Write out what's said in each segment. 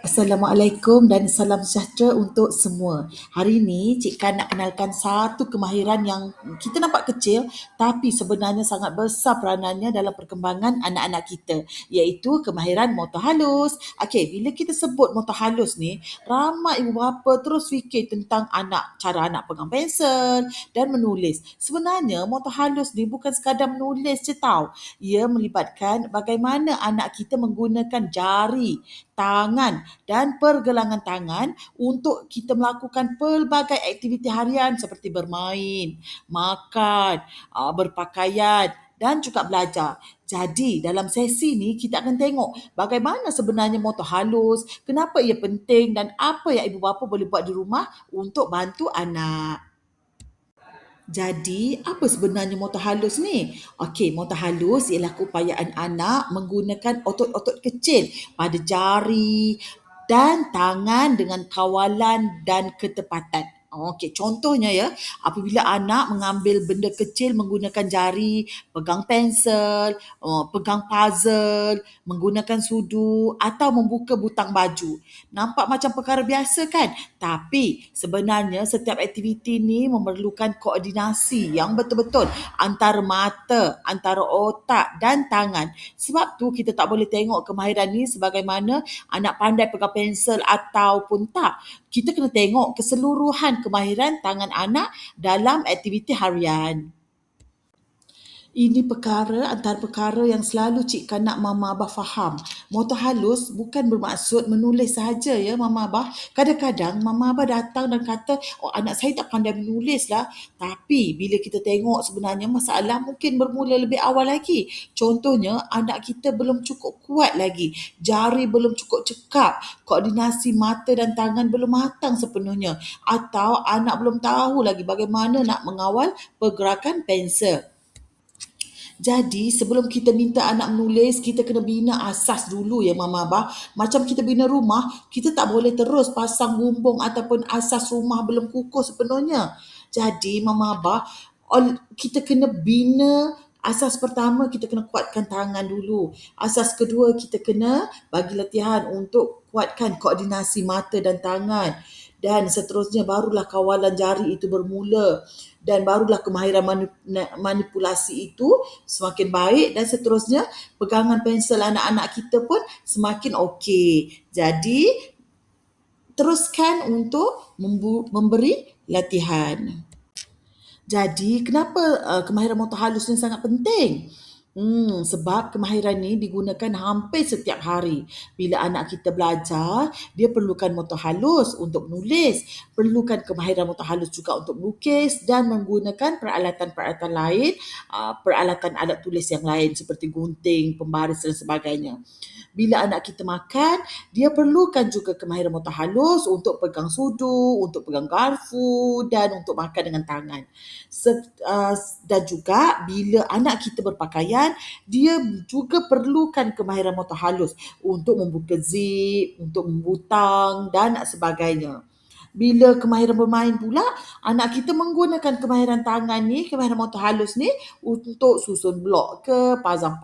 Assalamualaikum dan salam sejahtera untuk semua. Hari ini Cik Kan nak kenalkan satu kemahiran yang kita nampak kecil tapi sebenarnya sangat besar peranannya dalam perkembangan anak-anak kita, iaitu kemahiran motor halus. Okey, bila kita sebut motor halus ni, ramai ibu bapa terus fikir tentang cara anak pegang pensel dan menulis. Sebenarnya motor halus ni bukan sekadar menulis je tau. Ia melibatkan bagaimana anak kita menggunakan jari, tangan dan pergelangan tangan untuk kita melakukan pelbagai aktiviti harian seperti bermain, makan, berpakaian dan juga belajar. Jadi dalam sesi ni kita akan tengok bagaimana sebenarnya motor halus, kenapa ia penting dan apa yang ibu bapa boleh buat di rumah untuk bantu anak. Jadi, apa sebenarnya motor halus ni? Okey, motor halus ialah keupayaan anak menggunakan otot-otot kecil pada jari dan tangan dengan kawalan dan ketepatan. Okey, contohnya ya, apabila anak mengambil benda kecil menggunakan jari, pegang pensel, pegang puzzle, menggunakan sudu atau membuka butang baju. Nampak macam perkara biasa kan? Tapi sebenarnya setiap aktiviti ni memerlukan koordinasi yang betul-betul antara mata, antara otak dan tangan. Sebab tu kita tak boleh tengok kemahiran ni sebagaimana anak pandai pegang pensel ataupun tak. Kita kena tengok keseluruhan kemahiran tangan anak dalam aktiviti harian. Ini antara perkara yang selalu Cik Kan nak Mama Abah faham. Motor halus bukan bermaksud menulis sahaja ya Mama Abah. Kadang-kadang Mama Abah datang dan kata, oh anak saya tak pandai menulis lah. Tapi bila kita tengok sebenarnya masalah mungkin bermula lebih awal lagi. Contohnya anak kita belum cukup kuat lagi. Jari belum cukup cekap. Koordinasi mata dan tangan belum matang sepenuhnya. Atau anak belum tahu lagi bagaimana nak mengawal pergerakan pensel. Jadi sebelum kita minta anak menulis, kita kena bina asas dulu ya Mama Abah. Macam kita bina rumah, kita tak boleh terus pasang bumbung ataupun asas rumah belum kukuh sepenuhnya. Jadi Mama Abah, kita kena bina asas pertama, kita kena kuatkan tangan dulu. Asas kedua, kita kena bagi latihan untuk kuatkan koordinasi mata dan tangan. Dan seterusnya barulah kawalan jari itu bermula. Dan barulah kemahiran manipulasi itu semakin baik dan seterusnya pegangan pensel anak-anak kita pun semakin okey. Jadi teruskan untuk memberi latihan. Jadi kenapa kemahiran motor halus ni sangat penting? Sebab kemahiran ni digunakan hampir setiap hari. Bila anak kita belajar, dia perlukan motor halus untuk menulis, perlukan kemahiran motor halus juga untuk melukis dan menggunakan peralatan-peralatan lain, peralatan alat tulis yang lain seperti gunting, pembaris dan sebagainya. Bila anak kita makan, dia perlukan juga kemahiran motor halus untuk pegang sudu, untuk pegang garfu dan untuk makan dengan tangan. Dan juga bila anak kita berpakaian, dia juga perlukan kemahiran motor halus untuk membuka zip, untuk membutang dan sebagainya. Bila kemahiran bermain pula, anak kita menggunakan kemahiran tangan ni, kemahiran motor halus ni untuk susun blok ke, pasang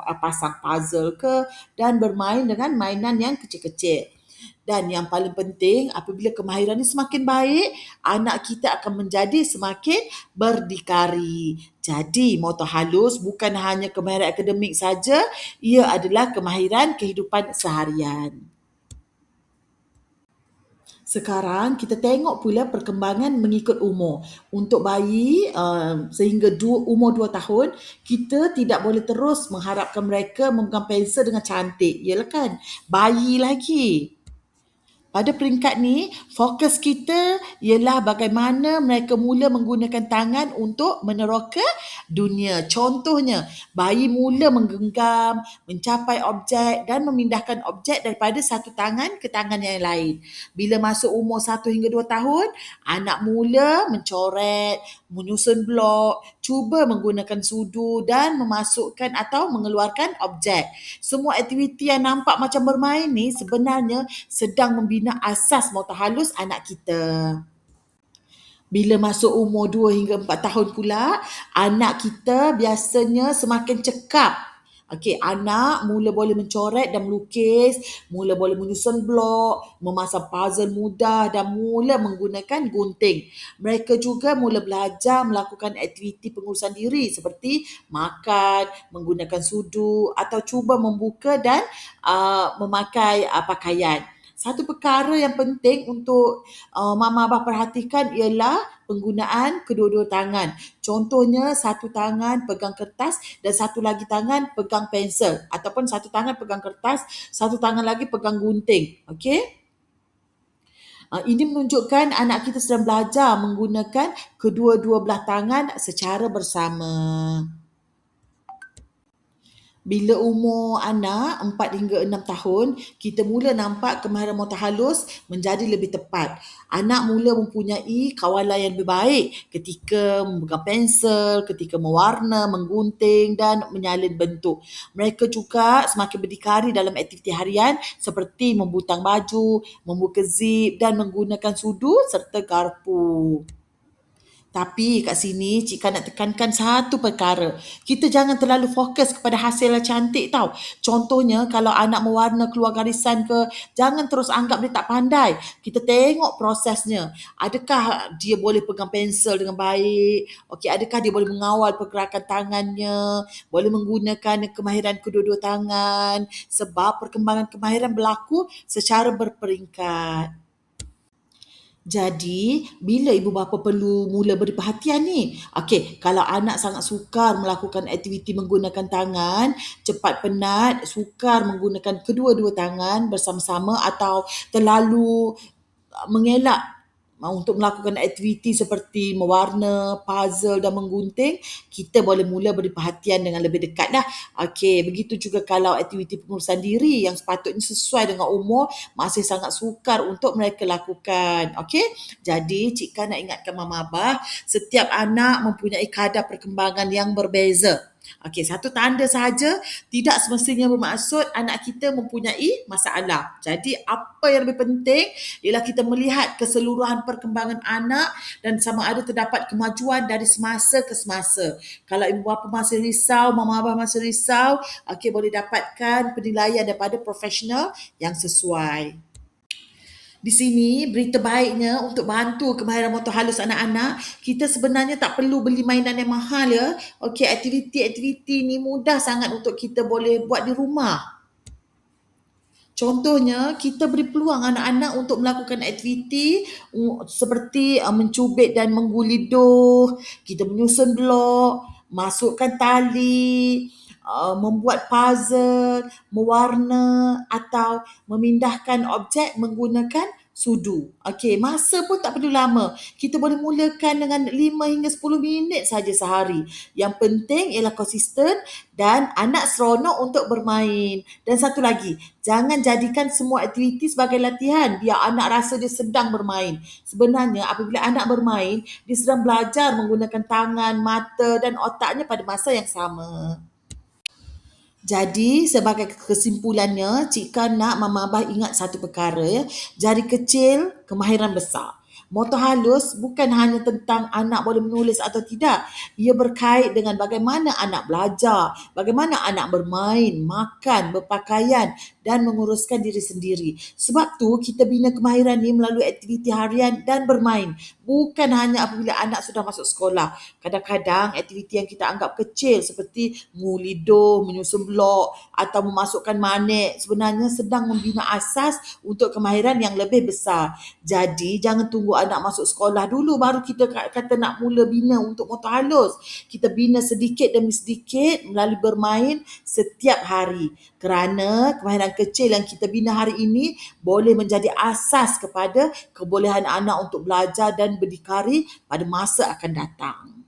puzzle ke dan bermain dengan mainan yang kecil-kecil. Dan yang paling penting, apabila kemahiran ni semakin baik, anak kita akan menjadi semakin berdikari. Jadi, motor halus bukan hanya kemahiran akademik saja, ia adalah kemahiran kehidupan seharian. Sekarang kita tengok pula perkembangan mengikut umur. Untuk bayi sehingga umur 2 tahun, kita tidak boleh terus mengharapkan mereka memegang pensel dengan cantik. Yalah kan? Bayi lagi. Pada peringkat ni, fokus kita ialah bagaimana mereka mula menggunakan tangan untuk meneroka dunia. Contohnya, bayi mula menggenggam, mencapai objek dan memindahkan objek daripada satu tangan ke tangan yang lain. Bila masuk umur 1 hingga 2 tahun, anak mula mencoret, menyusun blok, cuba menggunakan sudu dan memasukkan atau mengeluarkan objek. Semua aktiviti yang nampak macam bermain ni sebenarnya sedang membina asas motor halus anak kita. Bila masuk umur 2 hingga 4 tahun pula, anak kita biasanya semakin cekap Okey, anak mula boleh mencoret dan melukis, mula boleh menyusun blok, memasang puzzle mudah dan mula menggunakan gunting. Mereka juga mula belajar melakukan aktiviti pengurusan diri seperti makan, menggunakan sudu atau cuba membuka dan memakai pakaian. Satu perkara yang penting untuk mama abah perhatikan ialah penggunaan kedua-dua tangan. Contohnya satu tangan pegang kertas dan satu lagi tangan pegang pensel ataupun satu tangan pegang kertas, satu tangan lagi pegang gunting. Okey? Ini menunjukkan anak kita sedang belajar menggunakan kedua-dua belah tangan secara bersama. Bila umur anak 4 hingga 6 tahun, kita mula nampak kemahiran motor halus menjadi lebih tepat. Anak mula mempunyai kawalan yang lebih baik ketika memegang pensel, ketika mewarna, menggunting dan menyalin bentuk. Mereka juga semakin berdikari dalam aktiviti harian seperti membutang baju, membuka zip dan menggunakan sudu serta garpu. Tapi kat sini Cik Kan nak tekankan satu perkara. Kita jangan terlalu fokus kepada hasil yang cantik tau. Contohnya kalau anak mewarna keluar garisan ke, jangan terus anggap dia tak pandai. Kita tengok prosesnya. Adakah dia boleh pegang pensel dengan baik? Okey, adakah dia boleh mengawal pergerakan tangannya? Boleh menggunakan kemahiran kedua-dua tangan? Sebab perkembangan kemahiran berlaku secara berperingkat. Jadi, bila ibu bapa perlu mula beri perhatian ni? Okey, kalau anak sangat sukar melakukan aktiviti menggunakan tangan, cepat penat, sukar menggunakan kedua-dua tangan bersama-sama atau terlalu mengelak untuk melakukan aktiviti seperti mewarna, puzzle dan menggunting, kita boleh mula beri perhatian dengan lebih dekat dah. Okey, begitu juga kalau aktiviti pengurusan diri yang sepatutnya sesuai dengan umur masih sangat sukar untuk mereka lakukan. Okey, jadi Cik Kan nak ingatkan Mama Abah, setiap anak mempunyai kadar perkembangan yang berbeza. Okey, satu tanda sahaja tidak semestinya bermaksud anak kita mempunyai masalah. Jadi, apa yang lebih penting ialah kita melihat keseluruhan perkembangan anak dan sama ada terdapat kemajuan dari semasa ke semasa. Kalau ibu bapa masih risau, mama abah masih risau, okey, boleh dapatkan penilaian daripada profesional yang sesuai. Di sini berita baiknya untuk bantu kemahiran motor halus anak-anak, kita sebenarnya tak perlu beli mainan yang mahal ya. Okey, aktiviti-aktiviti ni mudah sangat untuk kita boleh buat di rumah. Contohnya, kita beri peluang anak-anak untuk melakukan aktiviti seperti mencubit dan mengguliduh, kita menyusun blok, masukkan tali, membuat puzzle, mewarna atau memindahkan objek menggunakan sudu. Okey, masa pun tak perlu lama. Kita boleh mulakan dengan 5 hingga 10 minit saja sehari. Yang penting ialah konsisten dan anak seronok untuk bermain. Dan satu lagi, jangan jadikan semua aktiviti sebagai latihan biar anak rasa dia sedang bermain. Sebenarnya apabila anak bermain, dia sedang belajar menggunakan tangan, mata dan otaknya pada masa yang sama. Jadi sebagai kesimpulannya, Cik Kan nak Mama Abah ingat satu perkara ya. Jari kecil, kemahiran besar. Motor halus bukan hanya tentang anak boleh menulis atau tidak. Ia berkait dengan bagaimana anak belajar, bagaimana anak bermain, makan, berpakaian dan menguruskan diri sendiri. Sebab tu kita bina kemahiran ni melalui aktiviti harian dan bermain. Bukan hanya apabila anak sudah masuk sekolah. Kadang-kadang aktiviti yang kita anggap kecil seperti menguliduh, menyusun blok atau memasukkan manik sebenarnya sedang membina asas untuk kemahiran yang lebih besar. Jadi jangan tunggu anak masuk sekolah dulu baru kita kata nak mula bina untuk motor halus. Kita bina sedikit demi sedikit melalui bermain setiap hari. Kerana kemahiran kecil yang kita bina hari ini boleh menjadi asas kepada kebolehan anak untuk belajar dan berdikari pada masa akan datang.